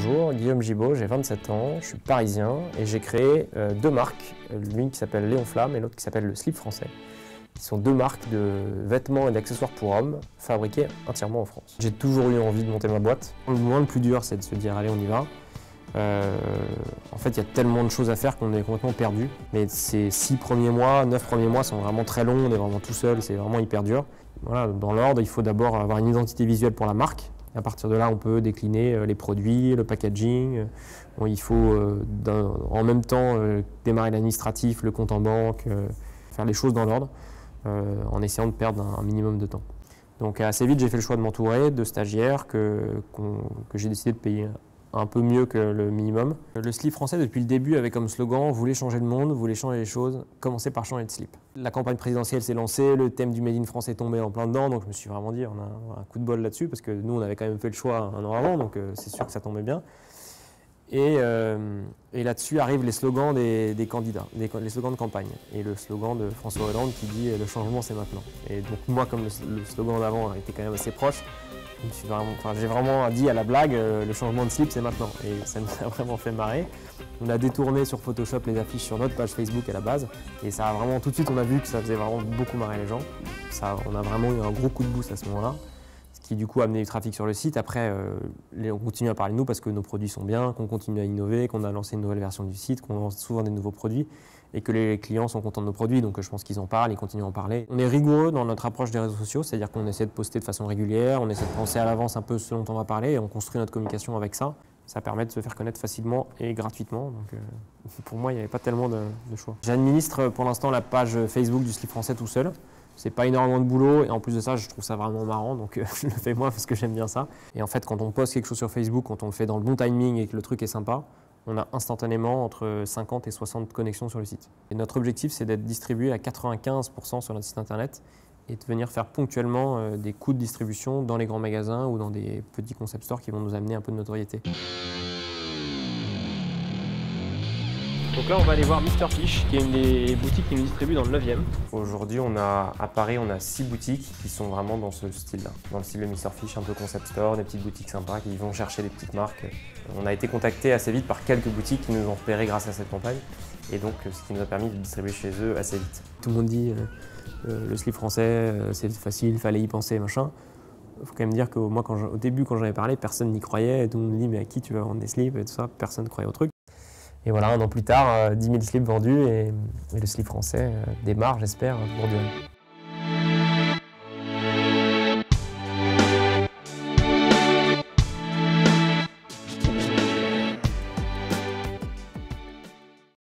bonjour, Guillaume Gibaud, j'ai 27 ans, je suis parisien et j'ai créé deux marques, l'une qui s'appelle Léon Flamme et l'autre qui s'appelle le Slip Français, qui sont deux marques de vêtements et d'accessoires pour hommes fabriqués entièrement en France. J'ai toujours eu envie de monter ma boîte. Le plus dur, c'est de se dire allez, on y va. En fait, il y a tellement de choses à faire qu'on est complètement perdu. Mais ces 6 premiers mois, 9 premiers mois sont vraiment très longs, on est vraiment tout seul, c'est vraiment hyper dur. Voilà, dans l'ordre, il faut d'abord avoir une identité visuelle pour la marque. À partir de là, on peut décliner les produits, le packaging. Bon, il faut en même temps démarrer l'administratif, le compte en banque, faire les choses dans l'ordre, en essayant de perdre un minimum de temps. Donc assez vite, j'ai fait le choix de m'entourer de stagiaires que j'ai décidé de payer un peu mieux que le minimum. Le slip français, depuis le début, avait comme slogan « Voulez changer le monde, voulez changer les choses, commencez par changer de slip ». La campagne présidentielle s'est lancée, le thème du Made in France est tombé en plein dedans, donc je me suis vraiment dit on a un coup de bol là-dessus, parce que nous, on avait quand même fait le choix un an avant, donc c'est sûr que ça tombait bien. Et là-dessus arrivent les slogans des candidats, les slogans de campagne. Et le slogan de François Hollande qui dit « Le changement, c'est maintenant ». Et donc moi, comme le slogan d'avant était quand même assez proche, j'ai vraiment dit à la blague le changement de slip c'est maintenant et ça nous a vraiment fait marrer. On a détourné sur Photoshop les affiches sur notre page Facebook à la base et ça a vraiment tout de suite on a vu que ça faisait vraiment beaucoup marrer les gens. On a vraiment eu un gros coup de boost à ce moment-là, ce qui du coup a amené du trafic sur le site. Après on continue à parler de nous parce que nos produits sont bien, qu'on continue à innover, qu'on a lancé une nouvelle version du site, qu'on lance souvent des nouveaux produits et que les clients sont contents de nos produits, donc je pense qu'ils en parlent, ils continuent à en parler. On est rigoureux dans notre approche des réseaux sociaux, c'est-à-dire qu'on essaie de poster de façon régulière, on essaie de penser à l'avance un peu ce dont on va parler et on construit notre communication avec ça. Ça permet de se faire connaître facilement et gratuitement, donc pour moi il n'y avait pas tellement de choix. J'administre pour l'instant la page Facebook du Slip Français tout seul. C'est pas énormément de boulot et en plus de ça je trouve ça vraiment marrant, donc je le fais moi parce que j'aime bien ça. Et en fait quand on poste quelque chose sur Facebook, quand on le fait dans le bon timing et que le truc est sympa, on a instantanément entre 50 et 60 connexions sur le site. Et notre objectif, c'est d'être distribué à 95% sur notre site internet et de venir faire ponctuellement des coups de distribution dans les grands magasins ou dans des petits concept stores qui vont nous amener un peu de notoriété. Donc là, on va aller voir Mr Fish, qui est une des boutiques qui nous distribue dans le 9e. Aujourd'hui, à Paris, on a 6 boutiques qui sont vraiment dans ce style-là. Dans le style de Mr Fish, un peu concept store, des petites boutiques sympas qui vont chercher des petites marques. On a été contacté assez vite par quelques boutiques qui nous ont repérés grâce à cette campagne. Et donc, ce qui nous a permis de distribuer chez eux assez vite. Tout le monde dit le slip français, c'est facile, il fallait y penser, machin. Il faut quand même dire que moi, au début, quand j'en ai parlé, personne n'y croyait. Tout le monde me dit, mais à qui tu vas vendre des slips et tout ça. Personne ne croyait au truc. Et voilà, un an plus tard, 10 000 slips vendus et le slip français démarre, j'espère, pour durer.